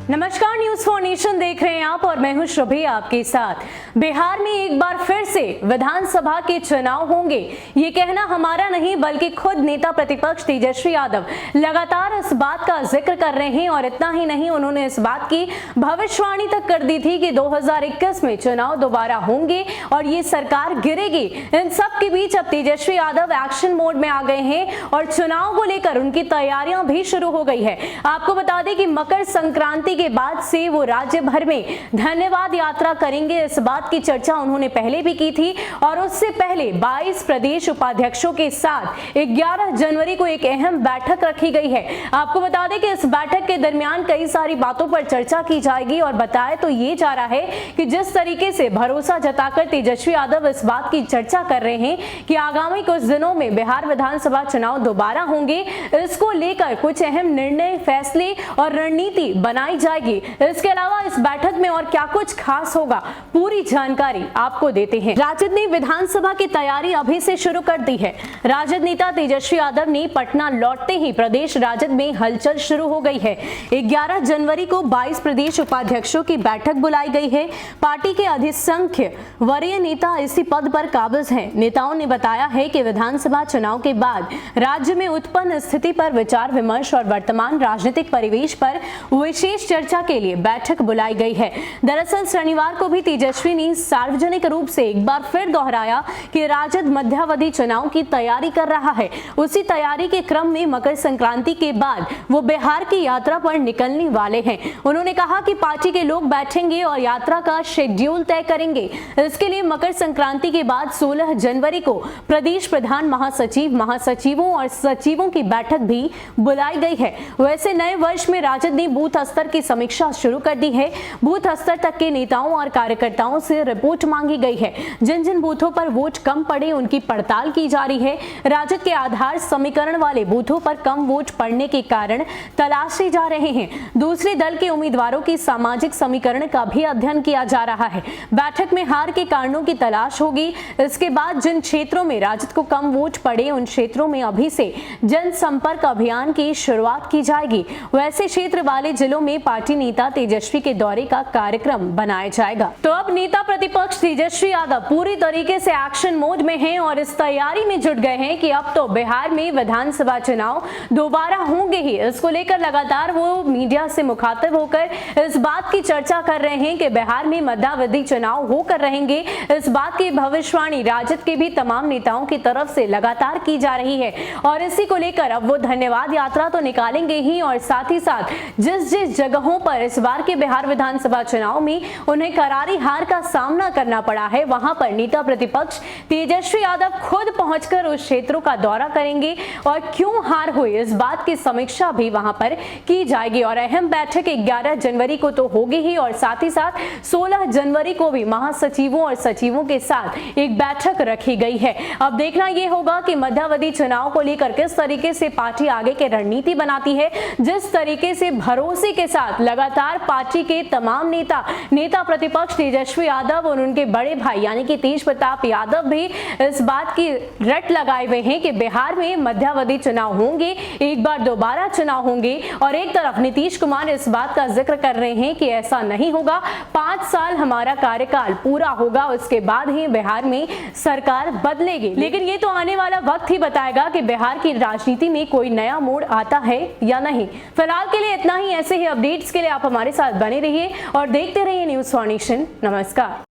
नमस्कार, news for nation देख रहे हैं आप और मैं हूं शुभी आपके साथ। बिहार में एक बार फिर से विधानसभा के चुनाव होंगे, ये कहना हमारा नहीं बल्कि खुद नेता प्रतिपक्ष तेजस्वी यादव लगातार इस बात का जिक्र कर रहे हैं। और इतना ही नहीं, उन्होंने इस बात की भविष्यवाणी तक कर दी थी कि 2021 में चुनाव दोबारा होंगे और ये सरकार गिरेगी। इन सब के बीच अब तेजस्वी यादव एक्शन मोड में आ गए हैं और चुनाव को लेकर उनकी तैयारियां भी शुरू हो गई है। आपको बता दें कि मकर संक्रांति के बाद से वो राज्य भर में धन्यवाद यात्रा करेंगे। इस बात की चर्चा उन्होंने पहले भी की थी और उससे पहले 22 प्रदेश उपाध्यक्षों के साथ 11 जनवरी को एक अहम बैठक रखी गई है। आपको बता दें कि इस बैठक के दरमियान कई सारी बातों पर चर्चा की जाएगी और बताया तो ये जा रहा है कि जिस तरीके से भरोसा जताकर तेजस्वी यादव इस बात की चर्चा कर रहे हैं कि आगामी कुछ दिनों में बिहार विधानसभा चुनाव दोबारा होंगे, इसको लेकर कुछ अहम निर्णय, फैसले और रणनीति बनाई जाएगी। इसके अलावा इस बैठक में और क्या कुछ खास होगा, पूरी जानकारी आपको देते हैं। राजद ने विधानसभा की तैयारी अभी से शुरू कर दी है। राजद नेता तेजस्वी यादव ने पटना लौटते ही प्रदेश राजद में हलचल शुरू हो गई है। 11 जनवरी को 22 प्रदेश उपाध्यक्षों की बैठक बुलाई गई है। पार्टी के अधिसंख्य वरीय नेता इसी पद पर काबिज हैं। नेताओं ने बताया है कि विधानसभा चुनाव के बाद राज्य में उत्पन्न स्थिति पर विचार विमर्श और वर्तमान राजनीतिक परिवेश पर विशेष चर्चा के लिए बैठक बुलाई गई है। दरअसल शनिवार को भी तेजस्वी ने सार्वजनिक रूप से एक बार फिर दोहराया कि राजद मध्यावधि चुनाव की तैयारी कर रहा है। उसी तैयारी के क्रम में मकर संक्रांति के बाद वो बिहार की यात्रा पर निकलने वाले हैं। उन्होंने कहा कि पार्टी के लोग बैठेंगे और यात्रा का शेड्यूल तय करेंगे। इसके लिए मकर संक्रांति के बाद 16 जनवरी को प्रदेश प्रधान, महासचिव, महासचिवों और सचिवों की बैठक भी बुलाई गई है। वैसे नए वर्ष में राजद ने बूथ स्तर की समीक्षा शुरू कर दी है। बूथ स्तर तक के नेताओं और कार्यकर्ताओं से रिपोर्ट मांगी गई है। जिन जिन बूथों पर वोट कम पड़े उनकी पड़ताल की जा रही है। राजद के आधार समीकरण वाले बूथों पर कम वोट पड़ने के कारण तलाशे जा रहे हैं। दूसरे दल के उम्मीदवारों की सामाजिक समीकरण का भी अध्ययन किया जा रहा है। बैठक में हार के कारणों की तलाश होगी। इसके बाद जिन क्षेत्रों में राजद को कम वोट पड़े उन क्षेत्रों में अभी से जनसंपर्क अभियान की शुरुआत की जाएगी। वैसे क्षेत्र वाले जिलों में पार्टी नेता तेजस्वी के दौरे का कार्यक्रम बनाया जाएगा। तो अब नेता प्रतिपक्ष तेजस्वी यादव पूरी तरीके से एक्शन मोड में हैं और इस तैयारी में जुट गए हैं कि अब तो बिहार में विधानसभा चुनाव दोबारा होंगे ही। इसको लेकर लगातार वो मीडिया से मुखातिब होकर इस बात की चर्चा कर रहे हैं कि बिहार में मध्यावधि चुनाव होकर रहेंगे। इस बात की भविष्यवाणी राजद के भी तमाम नेताओं की तरफ से लगातार की जा रही है और इसी को लेकर अब वो धन्यवाद यात्रा तो निकालेंगे ही और साथ ही साथ जिस जिस जगहों पर इस बार के बिहार विधानसभा चुनाव में उन्हें करारी हार का सामना करना पड़ा है, वहां पर नेता प्रतिपक्ष तेजस्वी यादव खुद पहुंचकर उस क्षेत्रों का दौरा करेंगे और क्यों हार हुई इस बात की समीक्षा भी वहां पर की जाएगी। और अहम बैठक 11 जनवरी को तो होगी ही और साथ ही साथ 16 जनवरी को भी महासचिवों और सचिवों के साथ एक बैठक रखी गई है। अब देखना यह होगा कि मध्यावधि चुनाव को लेकर किस तरीके से पार्टी आगे की रणनीति बनाती है। जिस तरीके से भरोसे के साथ लगातार पार्टी के तमाम नेता प्रतिपक्ष तेजस्वी यादव और उनके बड़े भाई यानी कि तेज प्रताप यादव भी इस बात की रट लगाए हुए हैं कि बिहार में मध्यावधि चुनाव होंगे, एक बार दोबारा चुनाव होंगे। और एक तरफ नीतीश कुमार इस बात का जिक्र कर रहे हैं कि ऐसा नहीं होगा, 5 साल हमारा कार्यकाल पूरा होगा, उसके बाद ही बिहार में सरकार बदलेगी। लेकिन ये तो आने वाला वक्त ही बताएगा कि बिहार की राजनीति में कोई नया मोड़ आता है या नहीं। फिलहाल के लिए इतना ही। ऐसे ही अपडेट्स के लिए आप हमारे साथ बने रहिए और देखते रहिए न्यूज फॉर नेशन। नमस्कार।